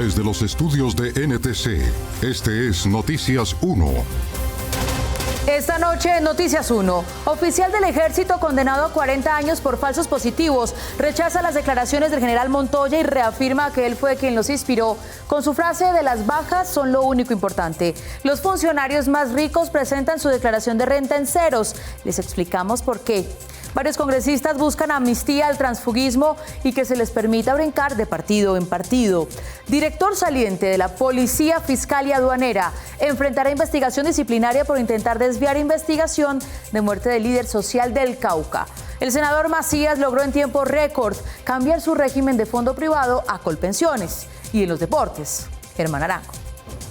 Desde los estudios de NTC, este es Noticias 1. Esta noche en Noticias 1, oficial del ejército condenado a 40 años por falsos positivos, rechaza las declaraciones del general Montoya y reafirma que él fue quien los inspiró con su frase de las bajas son lo único importante. Los funcionarios más ricos presentan su declaración de renta en ceros. Les explicamos por qué. Varios congresistas buscan amnistía al transfugismo y que se les permita brincar de partido en partido. Director saliente de la Policía Fiscal y Aduanera enfrentará investigación disciplinaria por intentar desviar investigación de muerte del líder social del Cauca. El senador Macías logró en tiempo récord cambiar su régimen de fondo privado a Colpensiones. Y en los deportes, Germán Arango.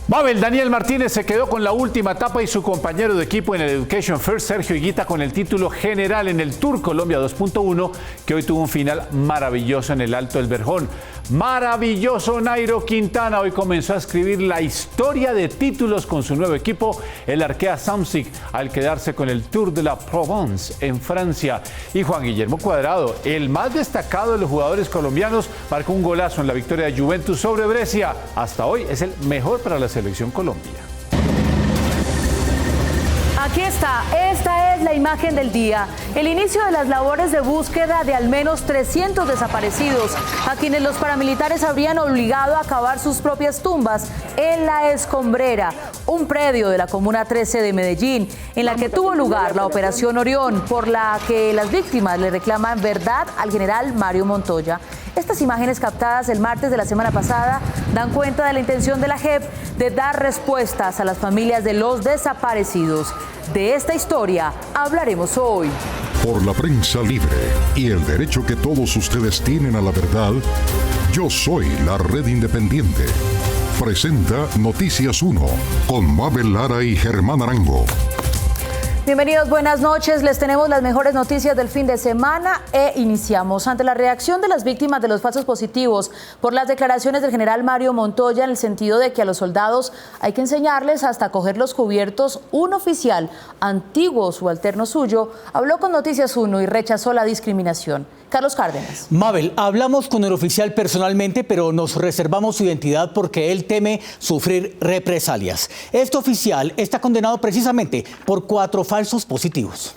Mabel, Daniel Martínez se quedó con la última etapa y su compañero de equipo en el Education First, Sergio Higuita, con el título general en el Tour Colombia 2.1, que hoy tuvo un final maravilloso en el Alto del Verjón. Maravilloso Nairo Quintana hoy comenzó a escribir la historia de títulos con su nuevo equipo, el Arkea Samsic, al quedarse con el Tour de la Provence en Francia. Y Juan Guillermo Cuadrado, el más destacado de los jugadores colombianos, marcó un golazo en la victoria de Juventus sobre Brescia. Hasta hoy es el mejor para la Selección Colombia. Aquí está, esta es la imagen del día. El inicio de las labores de búsqueda de al menos 300 desaparecidos, a quienes los paramilitares habrían obligado a cavar sus propias tumbas en La Escombrera, un predio de la Comuna 13 de Medellín, en la que tuvo lugar la Operación Orión, por la que las víctimas le reclaman verdad al general Mario Montoya. Estas imágenes captadas el martes de la semana pasada dan cuenta de la intención de la JEP de dar respuestas a las familias de los desaparecidos. De esta historia hablaremos hoy. Por la prensa libre y el derecho que todos ustedes tienen a la verdad, Yo Soy la Red Independiente. Presenta Noticias 1 con Mabel Lara y Germán Arango. Bienvenidos, buenas noches. Les tenemos las mejores noticias del fin de semana iniciamos. Ante la reacción de las víctimas de los falsos positivos por las declaraciones del general Mario Montoya en el sentido de que a los soldados hay que enseñarles hasta coger los cubiertos, un oficial antiguo subalterno suyo habló con Noticias 1 y rechazó la discriminación. Carlos Cárdenas. Mabel, hablamos con el oficial personalmente, pero nos reservamos su identidad porque él teme sufrir represalias. Este oficial está condenado precisamente por 4 falsos positivos.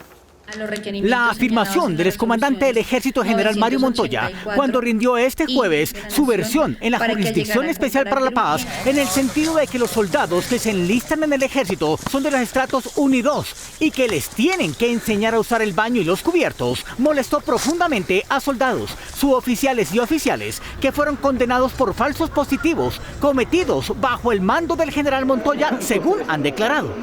La afirmación del excomandante del Ejército General Mario Montoya cuando rindió este jueves su versión en la Jurisdicción Especial para la Paz en el sentido de que los soldados que se enlistan en el ejército son de los estratos 1 y 2 y que les tienen que enseñar a usar el baño y los cubiertos molestó profundamente a soldados, suboficiales y oficiales que fueron condenados por falsos positivos cometidos bajo el mando del general Montoya, según han declarado.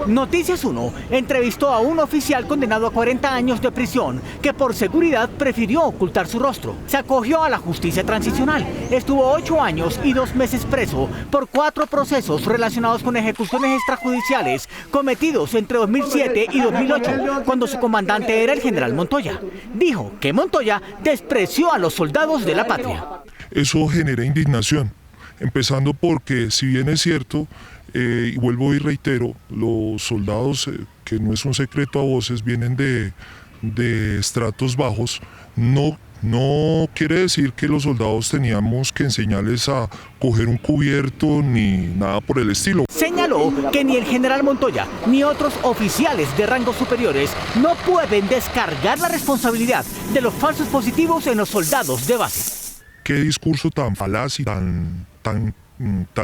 Noticias 1 entrevistó a un oficial condenado a 40 años de prisión que por seguridad prefirió ocultar su rostro. Se acogió a la justicia transicional. Estuvo 8 años y 2 meses preso por 4 procesos relacionados con ejecuciones extrajudiciales cometidos entre 2007 y 2008, cuando su comandante era el general Montoya. Dijo que Montoya despreció a los soldados de la patria. Eso genera indignación, empezando porque, si bien es cierto, y vuelvo y reitero, los soldados, que no es un secreto a voces, vienen de estratos bajos, no quiere decir que los soldados teníamos que enseñarles a coger un cubierto ni nada por el estilo. Señaló que ni el general Montoya ni otros oficiales de rangos superiores no pueden descargar la responsabilidad de los falsos positivos en los soldados de base. Qué discurso tan falaz y tan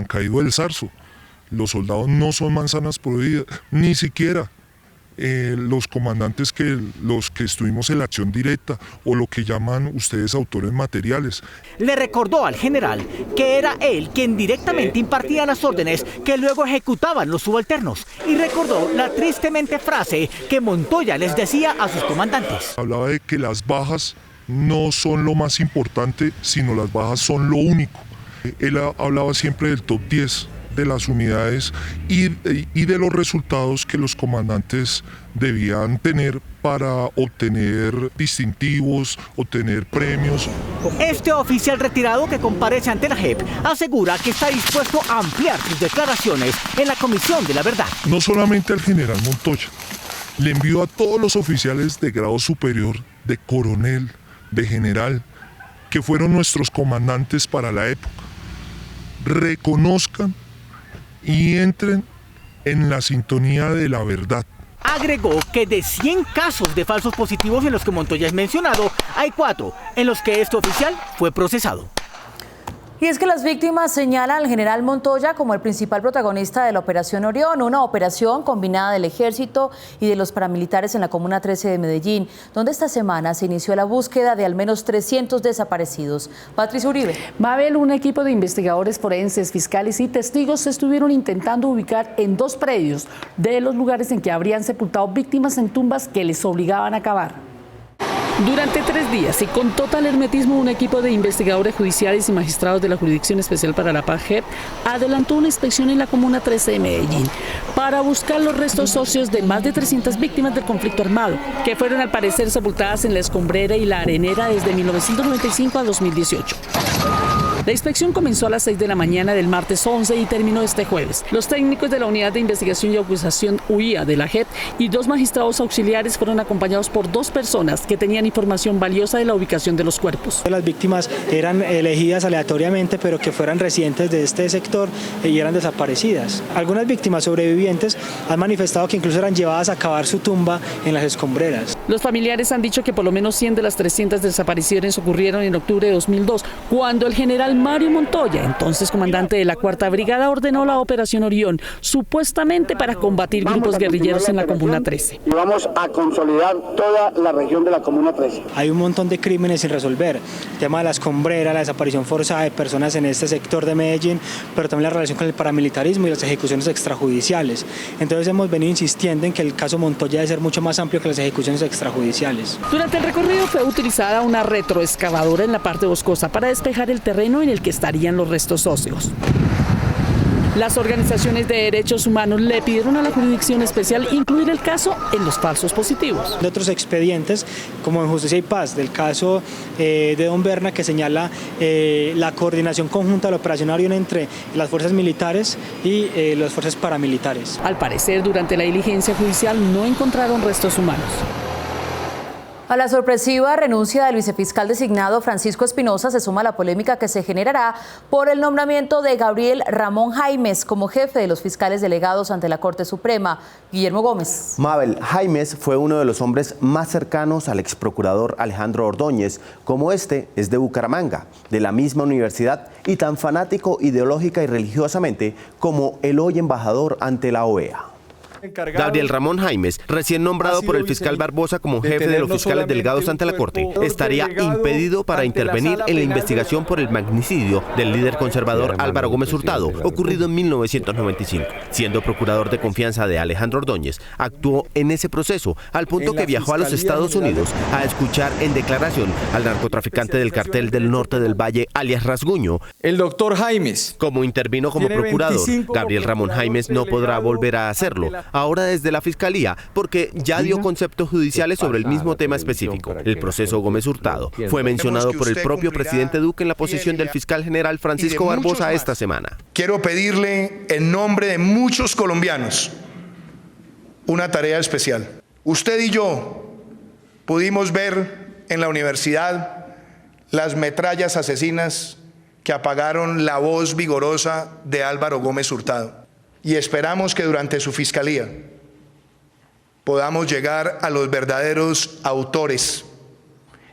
caído del zarzo. Los soldados no son manzanas podridas, ni siquiera los comandantes los que estuvimos en la acción directa o lo que llaman ustedes autores materiales. Le recordó al general que era él quien directamente impartía las órdenes que luego ejecutaban los subalternos y recordó la tristemente frase que Montoya les decía a sus comandantes. Hablaba de que las bajas no son lo más importante, sino las bajas son lo único. Él hablaba siempre del top 10 de las unidades y de los resultados que los comandantes debían tener para obtener distintivos, obtener premios. Este oficial retirado que comparece ante la JEP asegura que está dispuesto a ampliar sus declaraciones en la Comisión de la Verdad. No solamente al general Montoya, le envió a todos los oficiales de grado superior, de coronel, de general, que fueron nuestros comandantes para la época. Reconozcan y entren en la sintonía de la verdad. Agregó que de 100 casos de falsos positivos en los que Montoya es mencionado, hay 4 en los que este oficial fue procesado. Y es que las víctimas señalan al general Montoya como el principal protagonista de la Operación Orión, una operación combinada del Ejército y de los paramilitares en la Comuna 13 de Medellín, donde esta semana se inició la búsqueda de al menos 300 desaparecidos. Patricia Uribe. Mabel, un equipo de investigadores forenses, fiscales y testigos estuvieron intentando ubicar en 2 predios de los lugares en que habrían sepultado víctimas en tumbas que les obligaban a cavar. Durante 3 días y con total hermetismo, un equipo de investigadores judiciales y magistrados de la Jurisdicción Especial para la Paz, JEP, adelantó una inspección en la Comuna 13 de Medellín para buscar los restos óseos de más de 300 víctimas del conflicto armado, que fueron al parecer sepultadas en la Escombrera y la Arenera desde 1995 a 2018. La inspección comenzó a las 6 de la mañana del martes 11 y terminó este jueves. Los técnicos de la Unidad de Investigación y Acusación UIA de la JEP y 2 magistrados auxiliares fueron acompañados por 2 personas que tenían información valiosa de la ubicación de los cuerpos. Las víctimas eran elegidas aleatoriamente, pero que fueran residentes de este sector y eran desaparecidas. Algunas víctimas sobrevivientes han manifestado que incluso eran llevadas a cavar su tumba en las escombreras. Los familiares han dicho que por lo menos 100 de las 300 desapariciones ocurrieron en octubre de 2002, cuando el general Mario Montoya, entonces comandante de la 4ª Brigada, ordenó la Operación Orión, supuestamente para combatir grupos guerrilleros en la Comuna 13. Y vamos a consolidar toda la región de la Comuna 13. Hay un montón de crímenes sin resolver. El tema de la escombrera, la desaparición forzada de personas en este sector de Medellín, pero también la relación con el paramilitarismo y las ejecuciones extrajudiciales. Entonces hemos venido insistiendo en que el caso Montoya debe ser mucho más amplio que las ejecuciones extrajudiciales. Durante el recorrido fue utilizada una retroexcavadora en la parte boscosa para despejar el terreno en el que estarían los restos óseos. Las organizaciones de derechos humanos le pidieron a la Jurisdicción Especial incluir el caso en los falsos positivos. De otros expedientes, como en Justicia y Paz, del caso de Don Berna, que señala la coordinación conjunta de la Operación Orión entre las fuerzas militares y las fuerzas paramilitares. Al parecer, durante la diligencia judicial no encontraron restos humanos. A la sorpresiva renuncia del vicefiscal designado Francisco Espinosa se suma la polémica que se generará por el nombramiento de Gabriel Ramón Jaimes como jefe de los fiscales delegados ante la Corte Suprema. Guillermo Gómez. Mabel, Jaimes fue uno de los hombres más cercanos al exprocurador Alejandro Ordóñez, como este es de Bucaramanga, de la misma universidad y tan fanático ideológica y religiosamente como el hoy embajador ante la OEA. Gabriel Ramón Jaimes, recién nombrado por el fiscal Barbosa como jefe de los fiscales delegados ante la Corte, estaría impedido para intervenir en la investigación por el magnicidio del líder conservador Álvaro Gómez Hurtado, ocurrido en 1995. Siendo procurador de confianza de Alejandro Ordóñez, actuó en ese proceso, al punto que viajó a los Estados Unidos a escuchar en declaración al narcotraficante del cartel del norte del Valle, alias Rasguño, el doctor Jaimes. Como intervino como procurador, Gabriel Ramón Jaimes no podrá volver a hacerlo, ahora desde la Fiscalía, porque ya dio conceptos judiciales sobre el mismo tema específico. El proceso Gómez Hurtado fue mencionado por el propio presidente Duque en la posición del fiscal general Francisco Barbosa esta semana. Quiero pedirle en nombre de muchos colombianos una tarea especial. Usted y yo pudimos ver en la universidad las metrallas asesinas que apagaron la voz vigorosa de Álvaro Gómez Hurtado. Y esperamos que durante su fiscalía podamos llegar a los verdaderos autores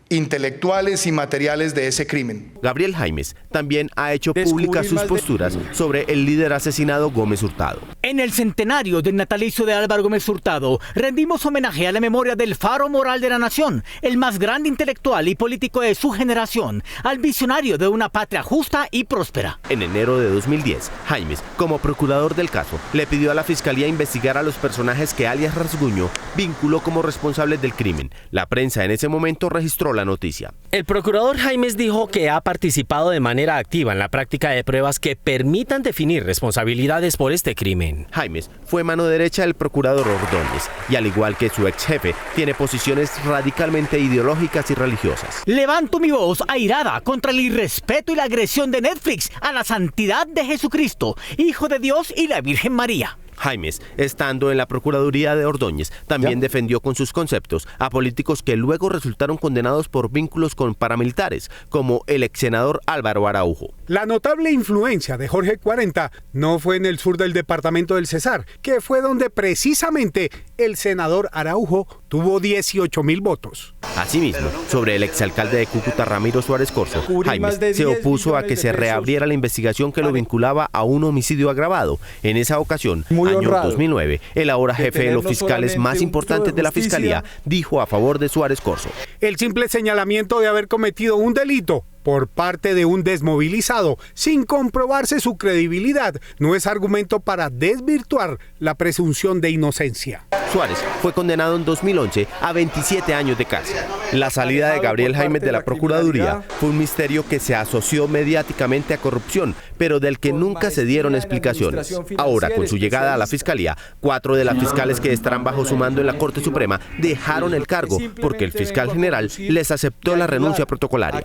intelectuales y materiales de ese crimen. Gabriel Jaimes también ha hecho públicas sus posturas sobre el líder asesinado Gómez Hurtado. En el centenario del natalicio de Álvaro Gómez Hurtado, rendimos homenaje a la memoria del faro moral de la nación, el más grande intelectual y político de su generación, al visionario de una patria justa y próspera. En enero de 2010, Jaimes, como procurador del caso, le pidió a la Fiscalía investigar a los personajes que alias Rasguño vinculó como responsables del crimen. La prensa en ese momento registró la noticia. El procurador Jaimes dijo que ha participado de manera activa en la práctica de pruebas que permitan definir responsabilidades por este crimen. Jaimes fue mano derecha del procurador Ordóñez y, al igual que su ex jefe, tiene posiciones radicalmente ideológicas y religiosas. Levanto mi voz airada contra el irrespeto y la agresión de Netflix a la santidad de Jesucristo, Hijo de Dios y la Virgen María. Jaimes, estando en la Procuraduría de Ordóñez, también defendió con sus conceptos a políticos que luego resultaron condenados por vínculos con paramilitares, como el ex senador Álvaro Araujo. La notable influencia de Jorge 40 no fue en el sur del departamento del Cesar, que fue donde precisamente el senador Araujo tuvo 18.000 votos. Asimismo, sobre el exalcalde de Cúcuta, Ramiro Suárez Corzo, Jaimes se opuso a que se reabriera la investigación que lo vinculaba a un homicidio agravado. En esa ocasión, año 2009, el ahora jefe de los fiscales más importantes de la Fiscalía dijo a favor de Suárez Corzo. El simple señalamiento de haber cometido un delito por parte de un desmovilizado, sin comprobarse su credibilidad, no es argumento para desvirtuar la presunción de inocencia. Suárez fue condenado en 2011 a 27 años de cárcel. La salida de Gabriel Jaimes de la Procuraduría fue un misterio que se asoció mediáticamente a corrupción, pero del que nunca se dieron explicaciones. Ahora, con su llegada a la Fiscalía, 4 de las fiscales que estarán bajo su mando en la Corte Suprema dejaron el cargo porque el fiscal general les aceptó la renuncia protocolaria.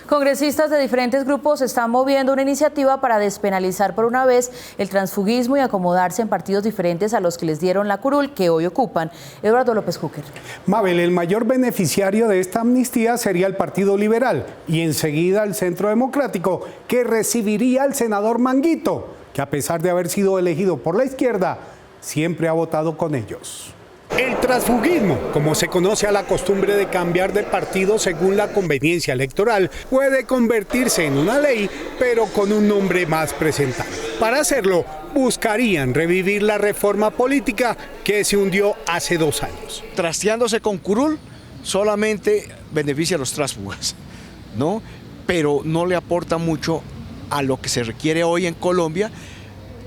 Congresistas de diferentes grupos están moviendo una iniciativa para despenalizar por una vez el transfugismo y acomodarse en partidos diferentes a los que les dieron la curul que hoy ocupan. Eduardo López Júquer. Mabel, el mayor beneficiario de esta amnistía sería el Partido Liberal y enseguida el Centro Democrático, que recibiría al senador Manguito, que a pesar de haber sido elegido por la izquierda, siempre ha votado con ellos. El transfugismo, como se conoce a la costumbre de cambiar de partido según la conveniencia electoral, puede convertirse en una ley, pero con un nombre más presentable. Para hacerlo, buscarían revivir la reforma política que se hundió hace 2 años. Trasteándose con curul, solamente beneficia a los tránsfugas, ¿no? Pero no le aporta mucho a lo que se requiere hoy en Colombia: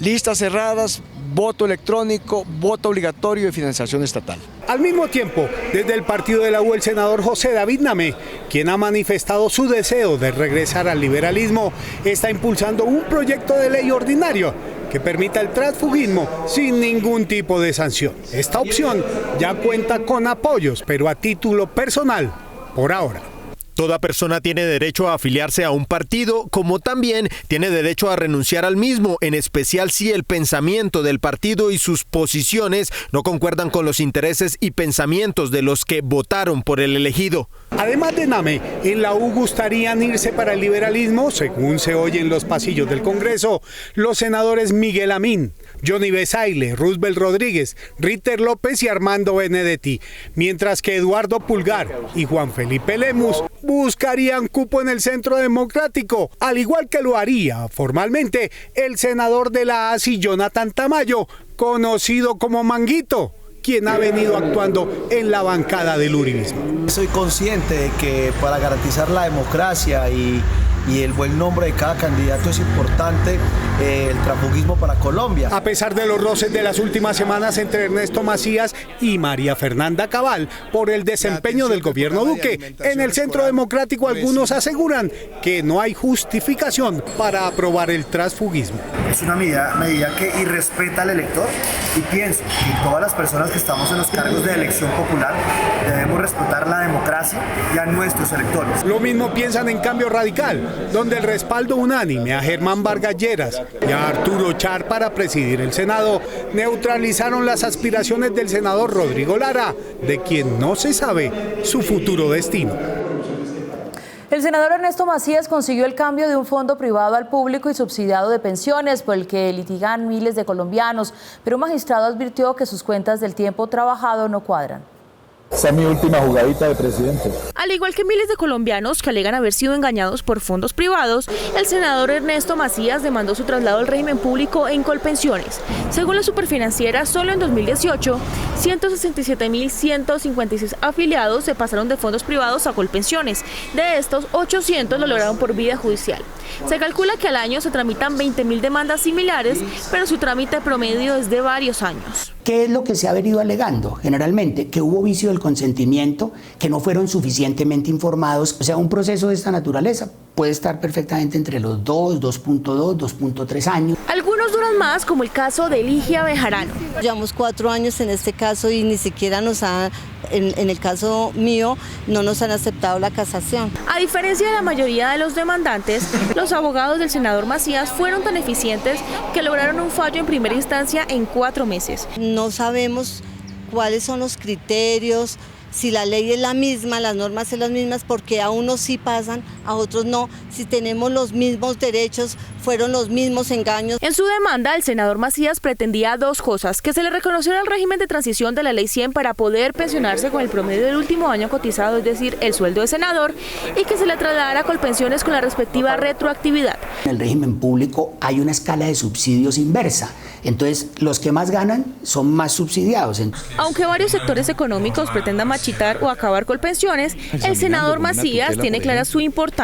listas cerradas, voto electrónico, voto obligatorio y financiación estatal. Al mismo tiempo, desde el partido de la U, el senador José David Namé, quien ha manifestado su deseo de regresar al liberalismo, está impulsando un proyecto de ley ordinario que permita el transfugismo sin ningún tipo de sanción. Esta opción ya cuenta con apoyos, pero a título personal, por ahora. Toda persona tiene derecho a afiliarse a un partido, como también tiene derecho a renunciar al mismo, en especial si el pensamiento del partido y sus posiciones no concuerdan con los intereses y pensamientos de los que votaron por el elegido. Además de Name, en la U gustarían irse para el liberalismo, según se oye en los pasillos del Congreso, los senadores Miguel Amín, Johnny Besaile, Roosevelt Rodríguez, Ritter López y Armando Benedetti, mientras que Eduardo Pulgar y Juan Felipe Lemus buscarían cupo en el Centro Democrático, al igual que lo haría formalmente el senador de la ASI, Jonathan Tamayo, conocido como Manguito, quien ha venido actuando en la bancada del uribismo. Soy consciente de que para garantizar la democracia y el buen nombre de cada candidato es importante el transfugismo para Colombia. A pesar de los roces de las últimas semanas entre Ernesto Macías y María Fernanda Cabal por el desempeño del gobierno Duque, en el Centro Democrático algunos aseguran que no hay justificación para aprobar el transfugismo. Es una medida que irrespeta al elector, y pienso que todas las personas que estamos en los cargos de elección popular debemos respetar la democracia y a nuestros electores. Lo mismo piensan en Cambio Radical, donde el respaldo unánime a Germán Vargas Lleras y a Arturo Char para presidir el Senado neutralizaron las aspiraciones del senador Rodrigo Lara, de quien no se sabe su futuro destino. El senador Ernesto Macías consiguió el cambio de un fondo privado al público y subsidiado de pensiones por el que litigan miles de colombianos, pero un magistrado advirtió que sus cuentas del tiempo trabajado no cuadran. Esa es mi última jugadita de presidente. Al igual que miles de colombianos que alegan haber sido engañados por fondos privados, el senador Ernesto Macías demandó su traslado al régimen público en Colpensiones. Según la Superfinanciera, solo en 2018, 167.156 afiliados se pasaron de fondos privados a Colpensiones. De estos, 800 lo lograron por vía judicial. Se calcula que al año se tramitan 20.000 demandas similares, pero su trámite promedio es de varios años. ¿Qué es lo que se ha venido alegando? Generalmente que hubo vicio del consentimiento, que no fueron suficientemente informados, o sea, un proceso de esta naturaleza puede estar perfectamente entre los 2.2, 2.3 años. Algunos duran más, como el caso de Eligia Bejarano. Llevamos 4 años en este caso y ni siquiera en el caso mío, no nos han aceptado la casación. A diferencia de la mayoría de los demandantes, los abogados del senador Macías fueron tan eficientes que lograron un fallo en primera instancia en 4 meses. No sabemos cuáles son los criterios, si la ley es la misma, las normas son las mismas, porque a unos sí pasan, a otros no. Si tenemos los mismos derechos, fueron los mismos engaños. En su demanda, el senador Macías pretendía 2 cosas: que se le reconociera el régimen de transición de la Ley 100 para poder pensionarse con el promedio del último año cotizado, es decir, el sueldo de senador, y que se le trasladara a Colpensiones con la respectiva retroactividad. En el régimen público hay una escala de subsidios inversa, entonces los que más ganan son más subsidiados. Aunque varios sectores económicos pretendan machitar o acabar Colpensiones, el senador Macías tiene clara su importancia.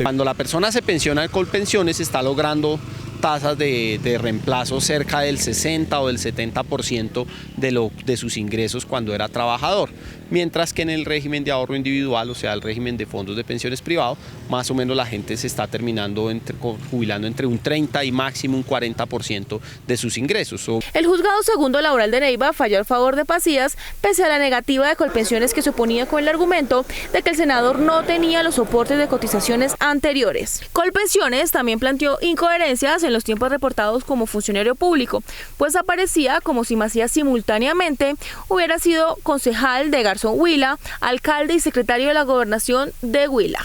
Cuando la persona se pensiona en Colpensiones está logrando tasas de reemplazo cerca del 60 o del 70% de sus ingresos cuando era trabajador, mientras que en el régimen de ahorro individual, o sea, el régimen de fondos de pensiones privados, más o menos la gente se está terminando jubilando entre un 30 y máximo un 40% de sus ingresos. El juzgado segundo laboral de Neiva falló a favor de Macías, pese a la negativa de Colpensiones que se oponía con el argumento de que el senador no tenía los soportes de cotizaciones anteriores. Colpensiones también planteó incoherencias en los tiempos reportados como funcionario público, pues aparecía como si Macías simultáneamente hubiera sido concejal de Garzón Huila, alcalde y secretario de la Gobernación de Huila.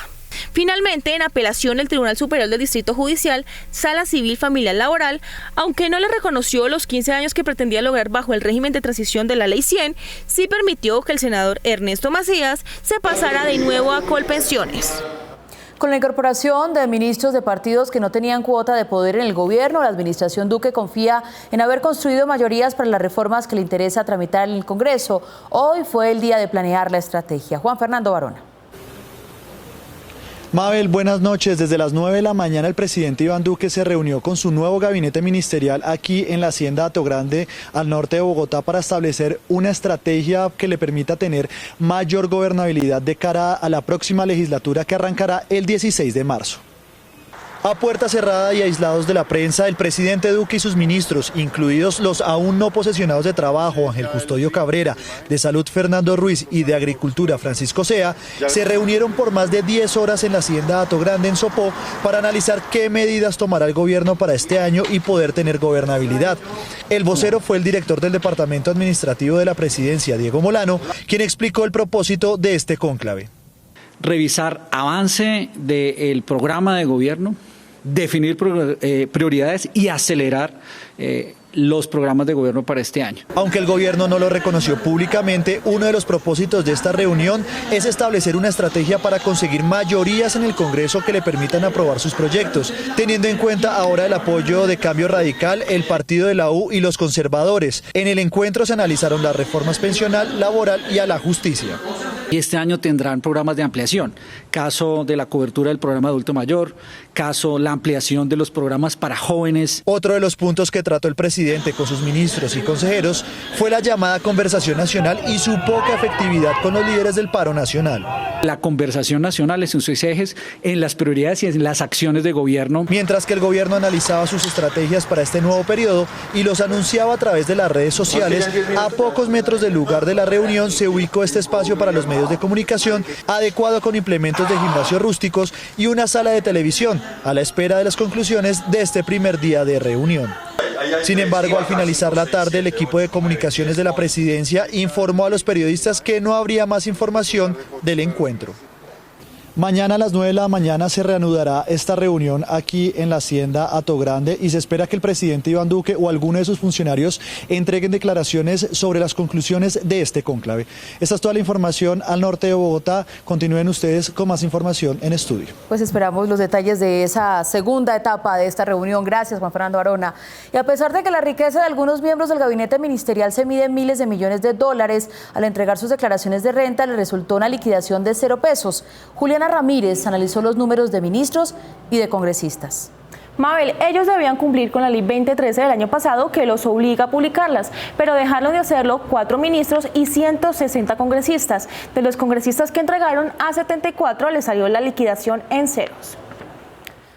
Finalmente, en apelación, el Tribunal Superior del Distrito Judicial, Sala Civil Familiar Laboral, aunque no le reconoció los 15 años que pretendía lograr bajo el régimen de transición de la Ley 100, sí permitió que el senador Ernesto Macías se pasara de nuevo a Colpensiones. Con la incorporación de ministros de partidos que no tenían cuota de poder en el gobierno, la administración Duque confía en haber construido mayorías para las reformas que le interesa tramitar en el Congreso. Hoy fue el día de planear la estrategia. Juan Fernando Barona. Mabel, buenas noches. Desde las 9 de la mañana el presidente Iván Duque se reunió con su nuevo gabinete ministerial aquí en la Hacienda Hato-Grande, al norte de Bogotá, para establecer una estrategia que le permita tener mayor gobernabilidad de cara a la próxima legislatura que arrancará el 16 de marzo. A puerta cerrada y aislados de la prensa, el presidente Duque y sus ministros, incluidos los aún no posesionados de Trabajo, Ángel Custodio Cabrera, de Salud, Fernando Ruiz, y de Agricultura, Francisco Sea, se reunieron por más de 10 horas en la Hacienda Hato-Grande en Sopó para analizar qué medidas tomará el gobierno para este año y poder tener gobernabilidad. El vocero fue el director del Departamento Administrativo de la Presidencia, Diego Molano, quien explicó el propósito de este cónclave. Revisar avance del programa de gobierno, definir prioridades y acelerar los programas de gobierno para este año. Aunque el gobierno no lo reconoció públicamente, uno de los propósitos de esta reunión es establecer una estrategia para conseguir mayorías en el Congreso que le permitan aprobar sus proyectos, teniendo en cuenta ahora el apoyo de Cambio Radical, el partido de la U y los conservadores. En el encuentro se analizaron las reformas pensional, laboral y a la justicia. Y este año tendrán programas de ampliación, caso de la cobertura del programa adulto mayor, caso la ampliación de los programas para jóvenes. Otro de los puntos que trató el presidente con sus ministros y consejeros fue la llamada conversación nacional y su poca efectividad con los líderes del paro nacional. La conversación nacional es en sus ejes, en las prioridades y en las acciones de gobierno. Mientras que el gobierno analizaba sus estrategias para este nuevo periodo y los anunciaba a través de las redes sociales, a pocos metros del lugar de la reunión se ubicó este espacio para los medios de comunicación, adecuado con implementos de gimnasio rústicos y una sala de televisión, a la espera de las conclusiones de este primer día de reunión. Sin embargo, al finalizar la tarde, el equipo de comunicaciones de la presidencia informó a los periodistas que no habría más información del encuentro. Mañana a las 9 de la mañana se reanudará esta reunión aquí en la Hacienda Hato-Grande y se espera que el presidente Iván Duque o alguno de sus funcionarios entreguen declaraciones sobre las conclusiones de este cónclave. Esta es toda la información al norte de Bogotá. Continúen ustedes con más información en estudio. Pues esperamos los detalles de esa segunda etapa de esta reunión. Gracias, Juan Fernando Arona. Y a pesar de que la riqueza de algunos miembros del gabinete ministerial se mide en miles de millones de dólares, al entregar sus declaraciones de renta le resultó una liquidación de 0 pesos. Juliana Ramírez analizó los números de ministros y de congresistas. Mabel, ellos debían cumplir con la ley 2013 del año pasado que los obliga a publicarlas, pero dejaron de hacerlo 4 ministros y 160 congresistas. De los congresistas que entregaron, a 74 les salió la liquidación en ceros.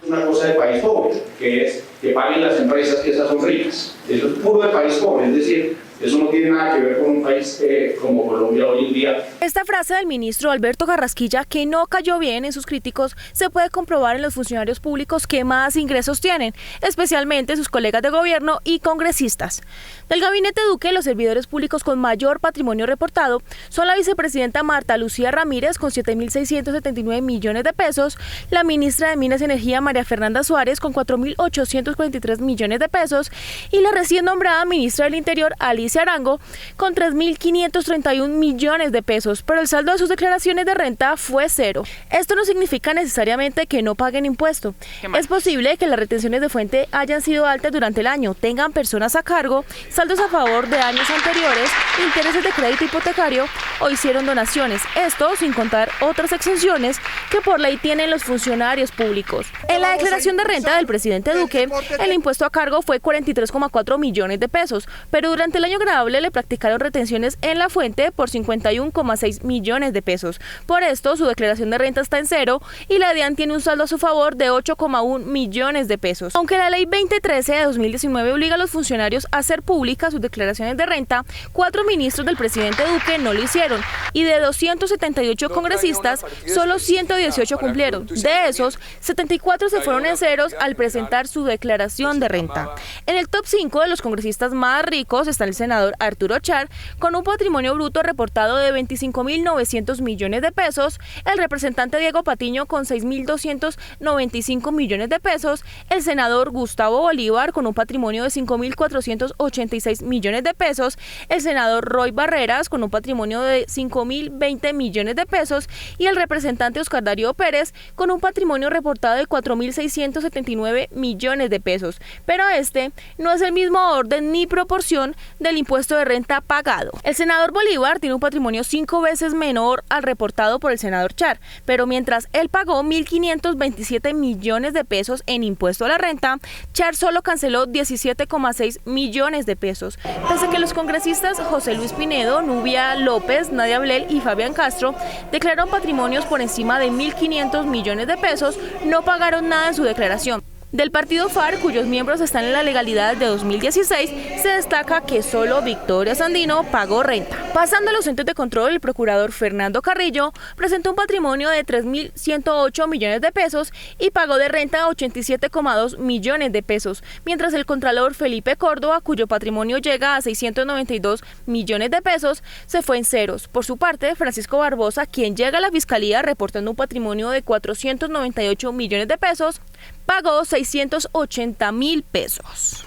Una cosa de país pobre, que es que paguen las empresas que estas son ricas. Eso es puro de país pobre, es decir, eso no tiene nada que ver con un país como Colombia hoy en día. Esta frase del ministro Alberto Carrasquilla, que no cayó bien en sus críticos, se puede comprobar en los funcionarios públicos que más ingresos tienen, especialmente sus colegas de gobierno y congresistas. Del gabinete Duque, los servidores públicos con mayor patrimonio reportado son la vicepresidenta Marta Lucía Ramírez con 7.679 millones de pesos, la ministra de Minas y Energía María Fernanda Suárez con 4.843 millones de pesos y la recién nombrada ministra del Interior Alicia Arango con 3.531 millones de pesos, pero el saldo de sus declaraciones de renta fue cero. Esto no significa necesariamente que no paguen impuesto. Es posible que las retenciones de fuente hayan sido altas durante el año, tengan personas a cargo, saldos a favor de años anteriores, intereses de crédito hipotecario o hicieron donaciones. Esto sin contar otras exenciones que por ley tienen los funcionarios públicos. En la declaración de renta del presidente Duque, el impuesto a cargo fue 43,4 millones de pesos, pero durante el año agradable le practicaron retenciones en la fuente por 51,6 millones de pesos. Por esto, su declaración de renta está en cero y la DIAN tiene un saldo a su favor de 8,1 millones de pesos. Aunque la ley 2013 de 2019 obliga a los funcionarios a hacer públicas sus declaraciones de renta, 4 ministros del presidente Duque no lo hicieron y de 278 congresistas, solo 118 cumplieron. De esos, 74 se fueron en ceros al presentar su declaración de renta. En el top 5 de los congresistas más ricos está el senador Arturo Char, con un patrimonio bruto reportado de 25.900 millones de pesos, el representante Diego Patiño con 6.295 millones de pesos, el senador Gustavo Bolívar con un patrimonio de 5.486 millones de pesos, el senador Roy Barreras con un patrimonio de 5.020 millones de pesos y el representante Oscar Darío Pérez con un patrimonio reportado de 4.679 millones de pesos. Pero este no es el mismo orden ni proporción del impuesto de renta pagado. El senador Bolívar tiene un patrimonio 5 veces menor al reportado por el senador Char, pero mientras él pagó 1.527 millones de pesos en impuesto a la renta, Char solo canceló 17,6 millones de pesos. Pese a que los congresistas José Luis Pinedo, Nubia López, Nadia Blel y Fabián Castro declararon patrimonios por encima de 1.500 millones de pesos, no pagaron nada en su declaración. Del partido FARC, cuyos miembros están en la legalidad de 2016, se destaca que solo Victoria Sandino pagó renta. Pasando a los entes de control, el procurador Fernando Carrillo presentó un patrimonio de 3.108 millones de pesos y pagó de renta 87,2 millones de pesos, mientras el contralor Felipe Córdoba, cuyo patrimonio llega a 692 millones de pesos, se fue en ceros. Por su parte, Francisco Barbosa, quien llega a la fiscalía reportando un patrimonio de 498 millones de pesos, pagó 680.000 pesos.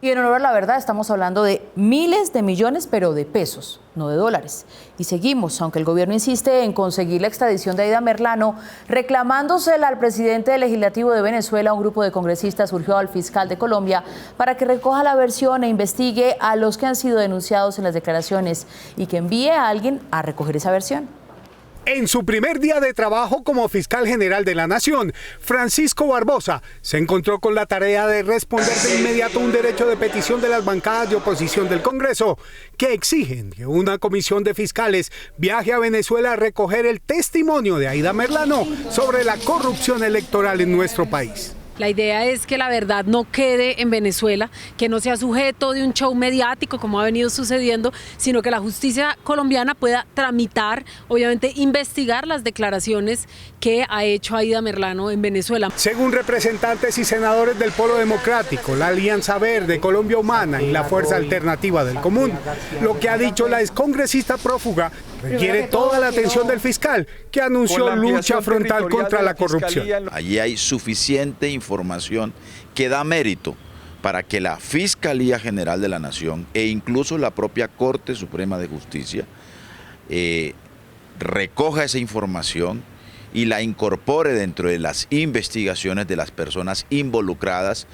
Y en honor a la verdad, estamos hablando de miles de millones, pero de pesos, no de dólares. Y seguimos, aunque el gobierno insiste en conseguir la extradición de Aida Merlano, reclamándosela al presidente del Legislativo de Venezuela, un grupo de congresistas urgió al fiscal de Colombia para que recoja la versión e investigue a los que han sido denunciados en las declaraciones y que envíe a alguien a recoger esa versión. En su primer día de trabajo como fiscal general de la Nación, Francisco Barbosa se encontró con la tarea de responder de inmediato un derecho de petición de las bancadas de oposición del Congreso, que exigen que una comisión de fiscales viaje a Venezuela a recoger el testimonio de Aida Merlano sobre la corrupción electoral en nuestro país. La idea es que la verdad no quede en Venezuela, que no sea sujeto de un show mediático como ha venido sucediendo, sino que la justicia colombiana pueda tramitar, obviamente investigar las declaraciones que ha hecho Aida Merlano en Venezuela. Según representantes y senadores del Polo Democrático, la Alianza Verde, Colombia Humana y la Fuerza Alternativa del Común, lo que ha dicho la excongresista prófuga requiere toda la atención del fiscal, que anunció lucha frontal contra la corrupción. Allí hay suficiente información que da mérito para que la Fiscalía General de la Nación e incluso la propia Corte Suprema de Justicia recoja esa información y la incorpore dentro de las investigaciones de las personas involucradas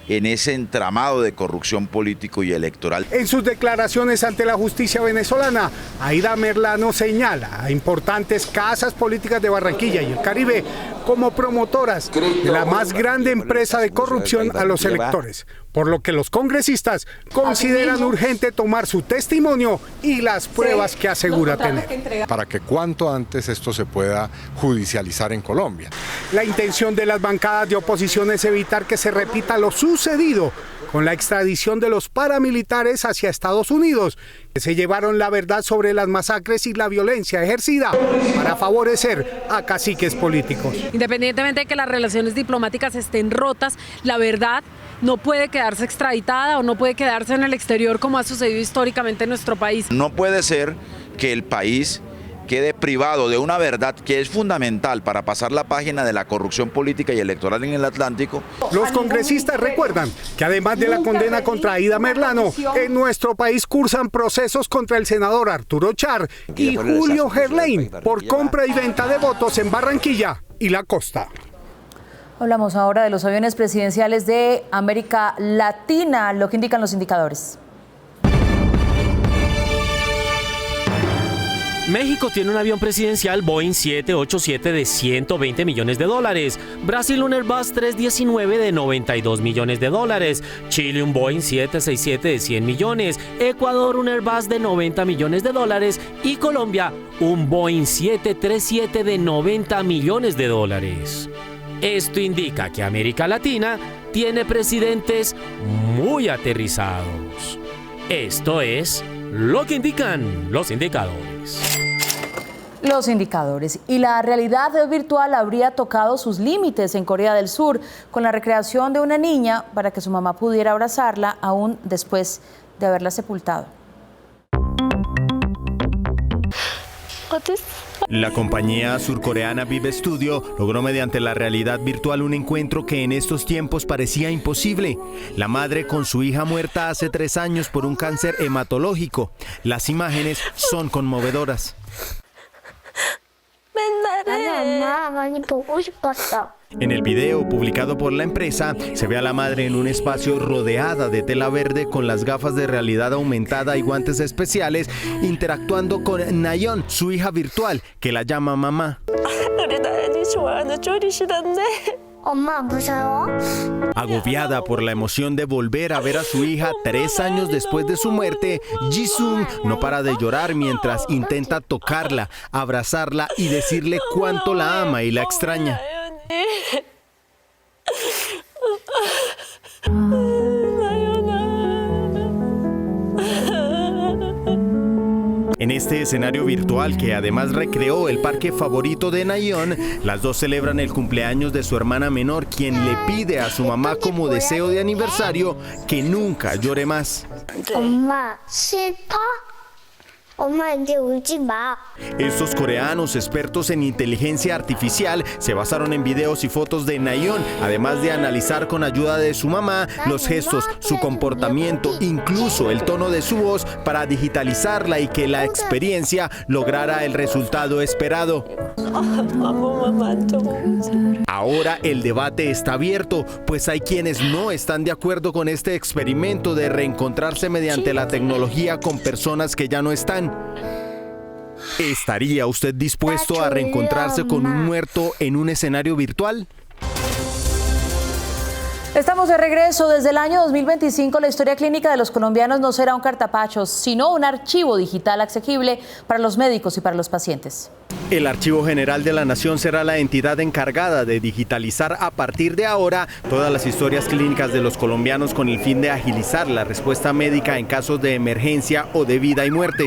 en ese entramado de corrupción político y electoral. En sus declaraciones ante la justicia venezolana, Aida Merlano señala a importantes casas políticas de Barranquilla y el Caribe como promotoras de la más grande empresa de corrupción a los electores, por lo que los congresistas consideran urgente tomar su testimonio y las pruebas que asegura tener. Para que cuanto antes esto se pueda judicializar en Colombia. La intención de las bancadas de oposición es evitar que se repita lo sucedido con la extradición de los paramilitares hacia Estados Unidos, que se llevaron la verdad sobre las masacres y la violencia ejercida para favorecer a caciques políticos. Independientemente de que las relaciones diplomáticas estén rotas, la verdad no puede quedarse extraditada o no puede quedarse en el exterior como ha sucedido históricamente en nuestro país. No puede ser que el país quede privado de una verdad que es fundamental para pasar la página de la corrupción política y electoral en el Atlántico. Los congresistas recuerdan que además de la condena contra Aida Merlano, en nuestro país cursan procesos contra el senador Arturo Char y Julio Gerlain por compra y venta de votos en Barranquilla y la costa. Hablamos ahora de los aviones presidenciales de América Latina, lo que indican los indicadores. México tiene un avión presidencial Boeing 787 de 120 millones de dólares, Brasil un Airbus 319 de 92 millones de dólares, Chile un Boeing 767 de 100 millones, Ecuador un Airbus de 90 millones de dólares y Colombia un Boeing 737 de 90 millones de dólares. Esto indica que América Latina tiene presidentes muy aterrizados. Esto es lo que indican los indicadores. Los indicadores. Y la realidad virtual habría tocado sus límites en Corea del Sur con la recreación de una niña para que su mamá pudiera abrazarla aún después de haberla sepultado. La compañía surcoreana Vive Studio logró mediante la realidad virtual un encuentro que en estos tiempos parecía imposible. La madre con su hija muerta hace 3 años por un cáncer hematológico. Las imágenes son conmovedoras. En el video publicado por la empresa, se ve a la madre en un espacio rodeada de tela verde con las gafas de realidad aumentada y guantes especiales, interactuando con Nayeon, su hija virtual, que la llama mamá. Agobiada por la emoción de volver a ver a su hija 3 años después de su muerte, Jisung no para de llorar mientras intenta tocarla, abrazarla y decirle cuánto la ama y la extraña. En este escenario virtual que además recreó el parque favorito de Nayeon, las dos celebran el cumpleaños de su hermana menor, quien le pide a su mamá como deseo de aniversario que nunca llore más. Estos coreanos expertos en inteligencia artificial se basaron en videos y fotos de Nayeon, además de analizar con ayuda de su mamá los gestos, su comportamiento, incluso el tono de su voz para digitalizarla y que la experiencia lograra el resultado esperado. Ahora el debate está abierto, pues hay quienes no están de acuerdo con este experimento de reencontrarse mediante la tecnología con personas que ya no están. ¿Estaría usted dispuesto a reencontrarse con un muerto en un escenario virtual? Estamos de regreso. Desde el año 2025 la historia clínica de los colombianos no será un cartapachos, sino un archivo digital asequible para los médicos y para los pacientes. El Archivo General de la Nación será la entidad encargada de digitalizar a partir de ahora todas las historias clínicas de los colombianos con el fin de agilizar la respuesta médica en casos de emergencia o de vida y muerte.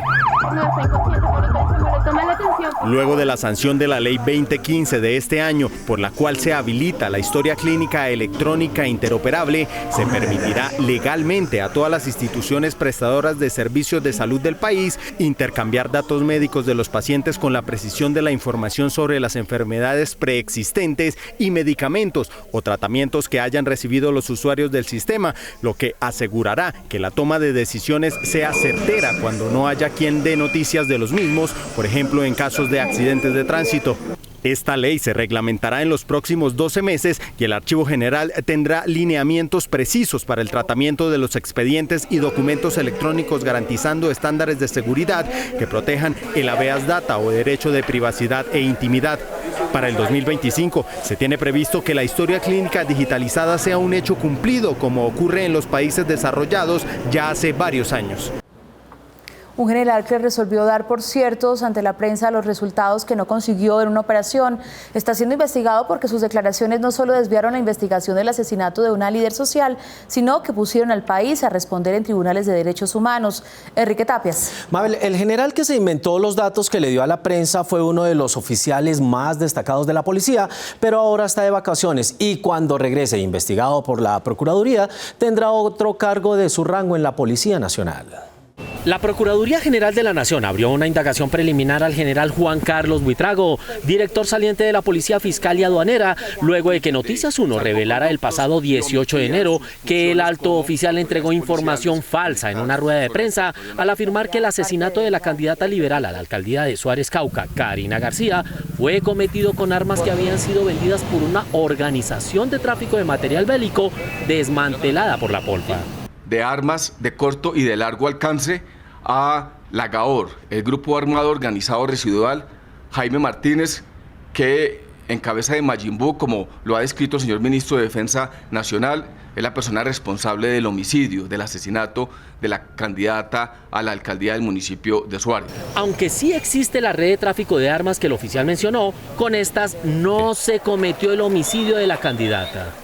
Luego de la sanción de la Ley 2015 de este año, por la cual se habilita la historia clínica electrónica interoperable, se permitirá legalmente a todas las instituciones prestadoras de servicios de salud del país intercambiar datos médicos de los pacientes con la precisión de la información sobre las enfermedades preexistentes y medicamentos o tratamientos que hayan recibido los usuarios del sistema, lo que asegurará que la toma de decisiones sea certera cuando no haya quien dé noticias de los mismos, por ejemplo en casos de accidentes de tránsito. Esta ley se reglamentará en los próximos 12 meses y el Archivo General tendrá lineamientos precisos para el tratamiento de los expedientes y documentos electrónicos, garantizando estándares de seguridad que protejan el habeas data o derecho de privacidad e intimidad. Para el 2025 se tiene previsto que la historia clínica digitalizada sea un hecho cumplido, como ocurre en los países desarrollados ya hace varios años. Un general que resolvió dar por ciertos ante la prensa los resultados que no consiguió en una operación está siendo investigado porque sus declaraciones no solo desviaron la investigación del asesinato de una líder social, sino que pusieron al país a responder en tribunales de derechos humanos. Enrique Tapias. Mabel, el general que se inventó los datos que le dio a la prensa fue uno de los oficiales más destacados de la policía, pero ahora está de vacaciones y cuando regrese investigado por la Procuraduría tendrá otro cargo de su rango en la Policía Nacional. La Procuraduría General de la Nación abrió una indagación preliminar al general Juan Carlos Buitrago, director saliente de la Policía Fiscal y Aduanera, luego de que Noticias 1 revelara el pasado 18 de enero que el alto oficial entregó información falsa en una rueda de prensa al afirmar que el asesinato de la candidata liberal a la alcaldía de Suárez, Cauca, Karina García, fue cometido con armas que habían sido vendidas por una organización de tráfico de material bélico desmantelada por la Polpa. De armas de corto y de largo alcance a la GAOR, el Grupo Armado Organizado Residual, Jaime Martínez, que en cabeza de Majin Buu, como lo ha descrito el señor ministro de Defensa Nacional, es la persona responsable del homicidio, del asesinato de la candidata a la alcaldía del municipio de Suárez. Aunque sí existe la red de tráfico de armas que el oficial mencionó, con estas no se cometió el homicidio de la candidata.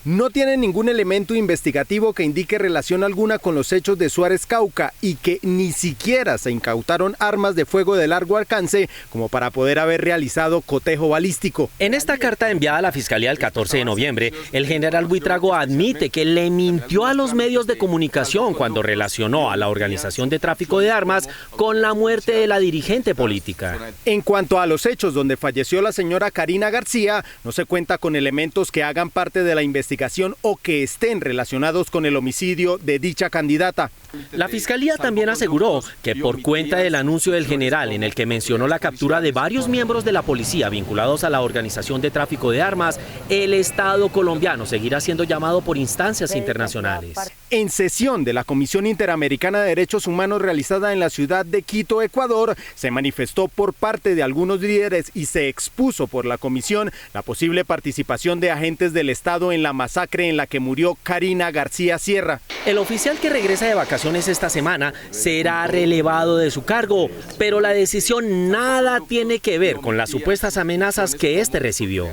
No tiene ningún elemento investigativo que indique relación alguna con los hechos de Suárez, Cauca, y que ni siquiera se incautaron armas de fuego de largo alcance como para poder haber realizado cotejo balístico. En esta carta enviada a la Fiscalía el 14 de noviembre, el general Buitrago admite que le mintió a los medios de comunicación cuando relacionó a la organización de tráfico de armas con la muerte de la dirigente política. En cuanto a los hechos donde falleció la señora Karina García, no se cuenta con elementos que hagan parte de la investigación o que estén relacionados con el homicidio de dicha candidata. La Fiscalía también aseguró que por cuenta del anuncio del general en el que mencionó la captura de varios miembros de la policía vinculados a la organización de tráfico de armas, el Estado colombiano seguirá siendo llamado por instancias internacionales. En sesión de la Comisión Interamericana de Derechos Humanos realizada en la ciudad de Quito, Ecuador, se manifestó por parte de algunos líderes y se expuso por la comisión la posible participación de agentes del Estado en la masacre en la que murió Karina García Sierra. El oficial que regresa de vacaciones esta semana será relevado de su cargo, pero la decisión nada tiene que ver con las supuestas amenazas que este recibió.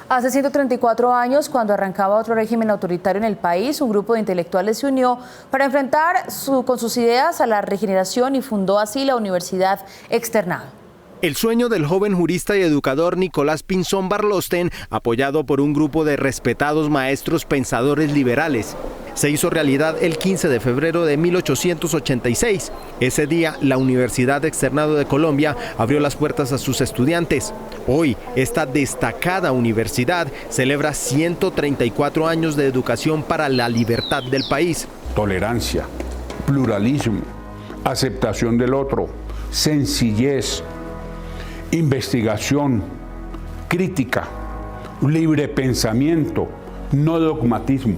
Hace 134 años, cuando arrancaba otro régimen autoritario en el país, un grupo de intelectuales se unió para enfrentar con sus ideas a la regeneración y fundó así la Universidad Externado. El sueño del joven jurista y educador Nicolás Pinzón Barlosten, apoyado por un grupo de respetados maestros pensadores liberales, se hizo realidad el 15 de febrero de 1886. Ese día, la Universidad Externado de Colombia abrió las puertas a sus estudiantes. Hoy, esta destacada universidad celebra 134 años de educación para la libertad del país. Tolerancia, pluralismo, aceptación del otro, sencillez, investigación, crítica, libre pensamiento, no dogmatismo.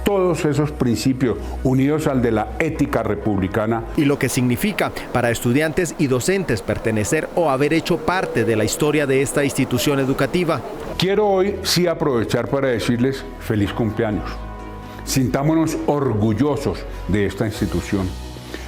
Todos esos principios unidos al de la ética republicana. Y lo que significa para estudiantes y docentes pertenecer o haber hecho parte de la historia de esta institución educativa. Quiero hoy sí aprovechar para decirles feliz cumpleaños. Sintámonos orgullosos de esta institución.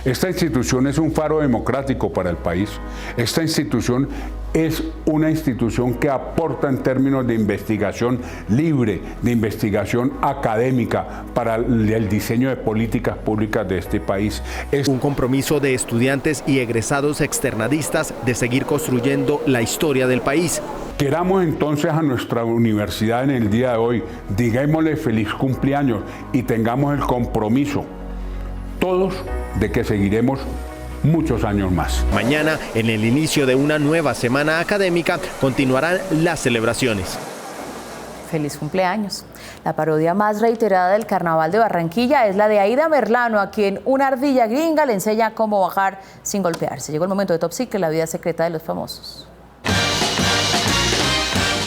Esta institución es un faro democrático para el país. Esta institución es una institución que aporta en términos de investigación libre, de investigación académica para el diseño de políticas públicas de este país. Es un compromiso de estudiantes y egresados externadistas de seguir construyendo la historia del país. Queramos entonces a nuestra universidad en el día de hoy, digámosle feliz cumpleaños y tengamos el compromiso todos de que seguiremos muchos años más. Mañana, en el inicio de una nueva semana académica, continuarán las celebraciones. Feliz cumpleaños. La parodia más reiterada del Carnaval de Barranquilla es la de Aida Merlano, a quien una ardilla gringa le enseña cómo bajar sin golpearse. Llegó el momento de Top Secret, la vida secreta de los famosos.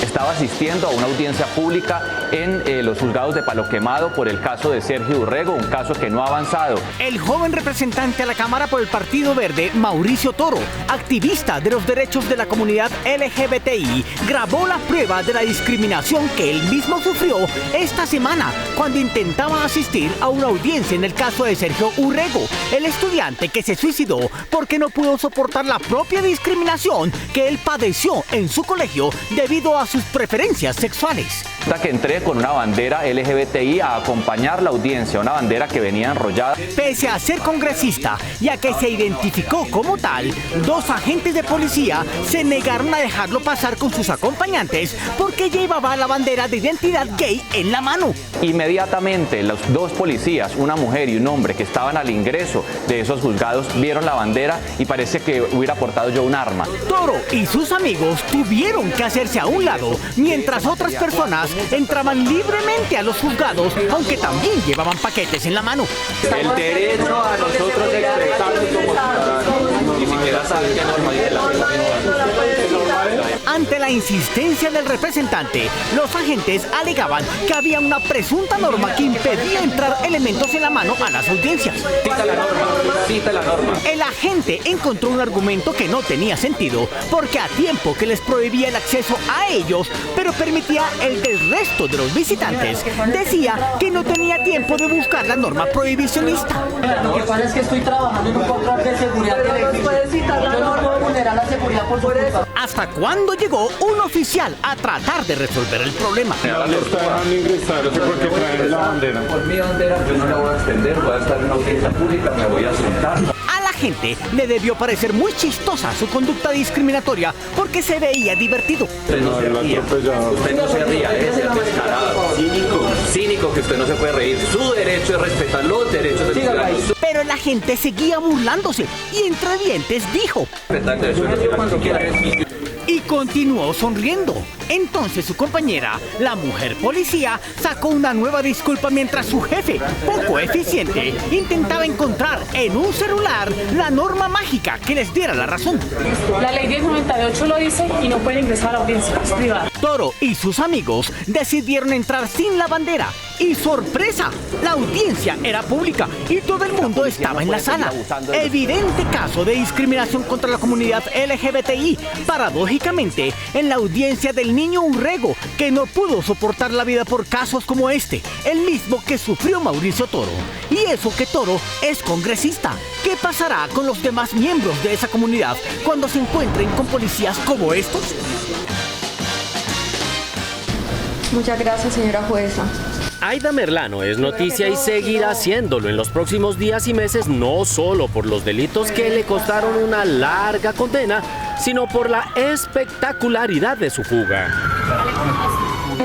estaba asistiendo a una audiencia pública en los juzgados de Palo Quemado por el caso de Sergio Urrego, un caso que no ha avanzado. El joven representante a la Cámara por el Partido Verde, Mauricio Toro, activista de los derechos de la comunidad LGBTI, grabó la prueba de la discriminación que él mismo sufrió esta semana cuando intentaba asistir a una audiencia en el caso de Sergio Urrego, el estudiante que se suicidó porque no pudo soportar la propia discriminación que él padeció en su colegio debido a sus preferencias sexuales. Hasta que entré con una bandera LGBTI a acompañar la audiencia, una bandera que venía enrollada. Pese a ser congresista y a que se identificó como tal, 2 agentes de policía se negaron a dejarlo pasar con sus acompañantes porque llevaba la bandera de identidad gay en la mano. Inmediatamente los 2 policías, una mujer y un hombre que estaban al ingreso de esos juzgados, vieron la bandera y parece que hubiera portado yo un arma. Toro y sus amigos tuvieron que hacerse a un lado mientras otras personas entraban libremente a los juzgados, aunque también llevaban paquetes en la mano. El derecho a nosotros de expresarnos como ciudadanos, ni siquiera saben qué norma dice la ley. Ante la insistencia del representante, los agentes alegaban que había una presunta norma que impedía entrar elementos en la mano a las audiencias. Cita la norma. El agente encontró un argumento que no tenía sentido, porque a tiempo que les prohibía el acceso a ellos, pero permitía el del resto de los visitantes, decía que no tenía tiempo de buscar la norma prohibicionista. Lo que pasa es que estoy trabajando en un control de seguridad del edificio. Yo no puedo vulnerar la seguridad por su culpa. ¿Hasta cuándo llegó un oficial a tratar de resolver el problema? No le está dejando ingresar, no sé por qué traen la bandera. Por mi bandera yo no la voy a extender, voy a estar en una audiencia pública, me voy a sentar. A la gente le debió parecer muy chistosa su conducta discriminatoria porque se veía divertido. Usted no se ría, usted no se ría, es el descarado, cínico que usted no se puede reír. Su derecho es respetar los derechos de los ciudadanos. Pero la gente seguía burlándose y entre dientes dijo: y continuó sonriendo. Entonces su compañera, la mujer policía, sacó una nueva disculpa mientras su jefe, poco eficiente, intentaba encontrar en un celular la norma mágica que les diera la razón. La ley 1098 lo dice y no pueden ingresar a audiencias privadas. Toro y sus amigos decidieron entrar sin la bandera. Y sorpresa, la audiencia era pública y todo el mundo estaba en la sala. Evidente caso de discriminación contra la comunidad LGBTI, paradójicamente en la audiencia del niño Urrego, que no pudo soportar la vida por casos como este, el mismo que sufrió Mauricio Toro. Y eso que Toro es congresista. ¿Qué pasará con los demás miembros de esa comunidad cuando se encuentren con policías como estos? Muchas gracias, señora jueza. Aida Merlano es noticia y seguirá siéndolo en los próximos días y meses, no solo por los delitos que le costaron una larga condena, sino por la espectacularidad de su fuga.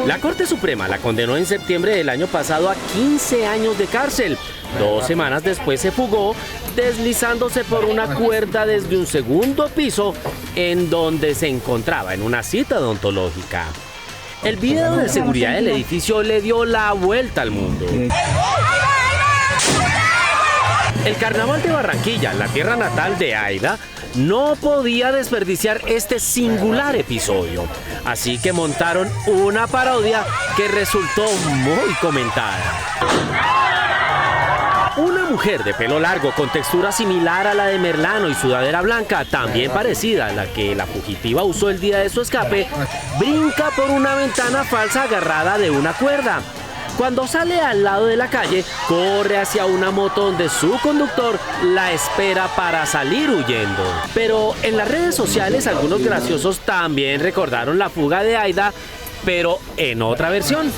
La Corte Suprema la condenó en septiembre del año pasado a 15 años de cárcel. 2 semanas después se fugó, deslizándose por una cuerda desde un segundo piso en donde se encontraba en una cita odontológica. El video de seguridad del edificio le dio la vuelta al mundo. El Carnaval de Barranquilla, la tierra natal de Aida, no podía desperdiciar este singular episodio. Así que montaron una parodia que resultó muy comentada. Una mujer de pelo largo con textura similar a la de Merlano y sudadera blanca, también parecida a la que la fugitiva usó el día de su escape, brinca por una ventana falsa agarrada de una cuerda. Cuando sale al lado de la calle, corre hacia una moto donde su conductor la espera para salir huyendo. Pero en las redes sociales algunos graciosos también recordaron la fuga de Aida, pero en otra versión.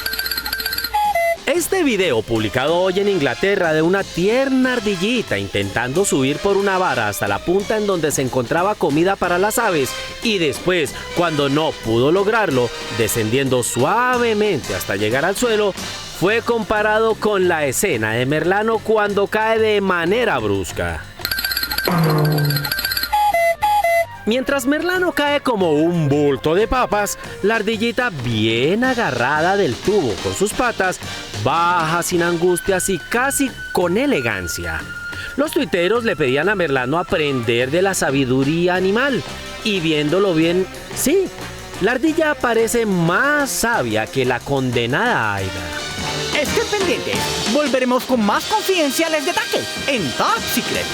Este video publicado hoy en Inglaterra de una tierna ardillita intentando subir por una vara hasta la punta en donde se encontraba comida para las aves y después, cuando no pudo lograrlo, descendiendo suavemente hasta llegar al suelo, fue comparado con la escena de Merlano cuando cae de manera brusca. Mientras Merlano cae como un bulto de papas, la ardillita, bien agarrada del tubo con sus patas, baja sin angustias y casi con elegancia. Los tuiteros le pedían a Merlano aprender de la sabiduría animal y viéndolo bien, sí, La ardilla parece más sabia que la condenada Aida. Estén pendientes, volveremos con más confidenciales de TAC en Top Secret.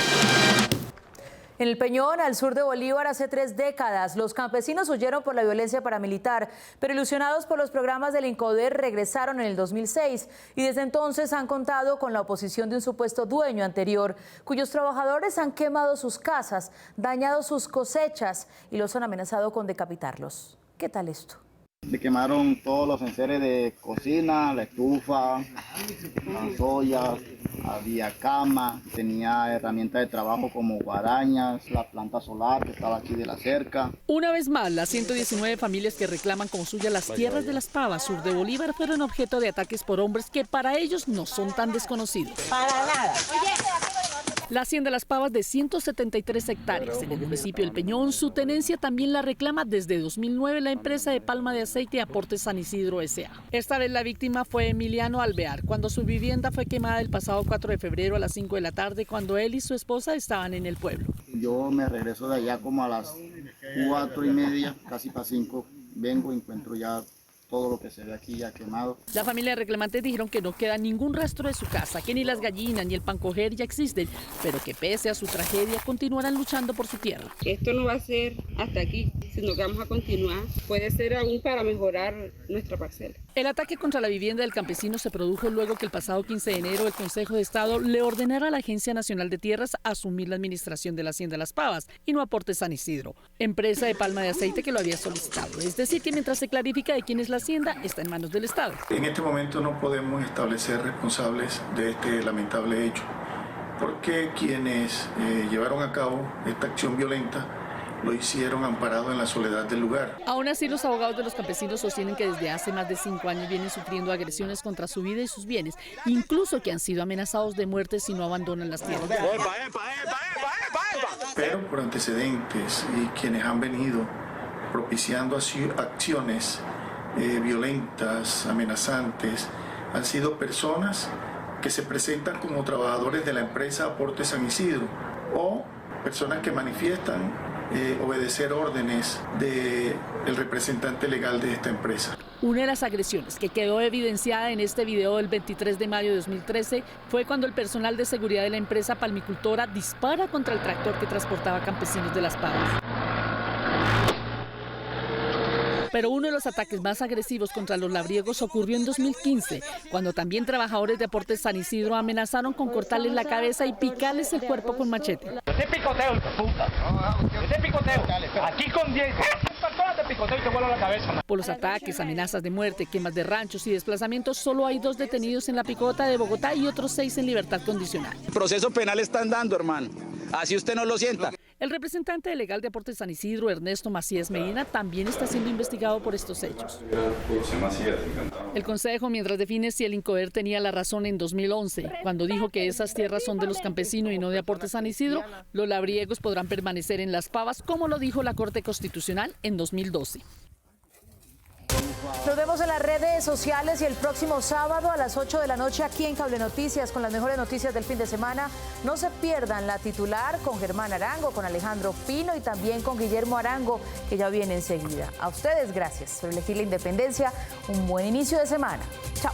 En el Peñón, al sur de Bolívar, hace 3 décadas, los campesinos huyeron por la violencia paramilitar, pero ilusionados por los programas del INCODER regresaron en el 2006 y desde entonces han contado con la oposición de un supuesto dueño anterior, cuyos trabajadores han quemado sus casas, dañado sus cosechas y los han amenazado con decapitarlos. ¿Qué tal esto? Le quemaron todos los enseres de cocina, la estufa, las ollas, había cama, tenía herramientas de trabajo como guarañas, la planta solar que estaba aquí de la cerca. Una vez más, las 119 familias que reclaman como suya las tierras de Las Pavas, sur de Bolívar, fueron objeto de ataques por hombres que para ellos no son tan desconocidos. Para nada. La hacienda Las Pavas de 173 hectáreas en el municipio del Peñón, su tenencia también la reclama desde 2009 la empresa de palma de aceite Aportes San Isidro S.A. Esta vez la víctima fue Emiliano Alvear, cuando su vivienda fue quemada el pasado 4 de febrero a las 5 de la tarde, cuando él y su esposa estaban en el pueblo. Yo me regreso de allá como a las 4:30, casi para 5, vengo y encuentro ya todo lo que se ve aquí ya quemado. La familia de reclamantes dijeron que no queda ningún rastro de su casa, que ni las gallinas ni el pan coger ya existen, pero que pese a su tragedia continuarán luchando por su tierra. Esto no va a ser hasta aquí, sino que vamos a continuar. Puede ser aún para mejorar nuestra parcela. El ataque contra la vivienda del campesino se produjo luego que el pasado 15 de enero el Consejo de Estado le ordenara a la Agencia Nacional de Tierras asumir la administración de la hacienda Las Pavas y no Aportes San Isidro, empresa de palma de aceite que lo había solicitado. Es decir, que mientras se clarifica de quién es la hacienda, está en manos del Estado. En este momento no podemos establecer responsables de este lamentable hecho, porque quienes llevaron a cabo esta acción violenta lo hicieron amparado en la soledad del lugar. Aún así, los abogados de los campesinos sostienen que desde hace más de 5 años vienen sufriendo agresiones contra su vida y sus bienes, incluso que han sido amenazados de muerte si no abandonan las tierras. Pero por antecedentes y quienes han venido propiciando acciones violentas, amenazantes, han sido personas que se presentan como trabajadores de la empresa Aportes San Isidro o personas que manifiestan obedecer órdenes del representante legal de esta empresa. Una de las agresiones que quedó evidenciada en este video del 23 de mayo de 2013 fue cuando el personal de seguridad de la empresa palmicultora dispara contra el tractor que transportaba campesinos de Las Pavas. Pero uno de los ataques más agresivos contra los labriegos ocurrió en 2015, cuando también trabajadores de Aportes San Isidro amenazaron con cortarles la cabeza y picarles el cuerpo con machete. Ese picoteo, puta. Ese picoteo. Aquí con 10 personas de picoteo y te vuelo la cabeza. Por los ataques, amenazas de muerte, quemas de ranchos y desplazamientos, solo hay 2 detenidos en la picota de Bogotá y otros 6 en libertad condicional. El proceso penal están dando, hermano. Así usted no lo sienta. El representante legal de Aportes San Isidro, Ernesto Macías Medina, también está siendo investigado por estos hechos. El Consejo, mientras define si el INCODER tenía la razón en 2011, cuando dijo que esas tierras son de los campesinos y no de Aportes San Isidro, los labriegos podrán permanecer en Las Pavas, como lo dijo la Corte Constitucional en 2012. Nos vemos en las redes sociales y el próximo sábado a las 8 de la noche aquí en Cable Noticias con las mejores noticias del fin de semana. No se pierdan La Titular con Germán Arango, con Alejandro Pino y también con Guillermo Arango, que ya viene enseguida. A ustedes, gracias por elegir la independencia. Un buen inicio de semana. Chao.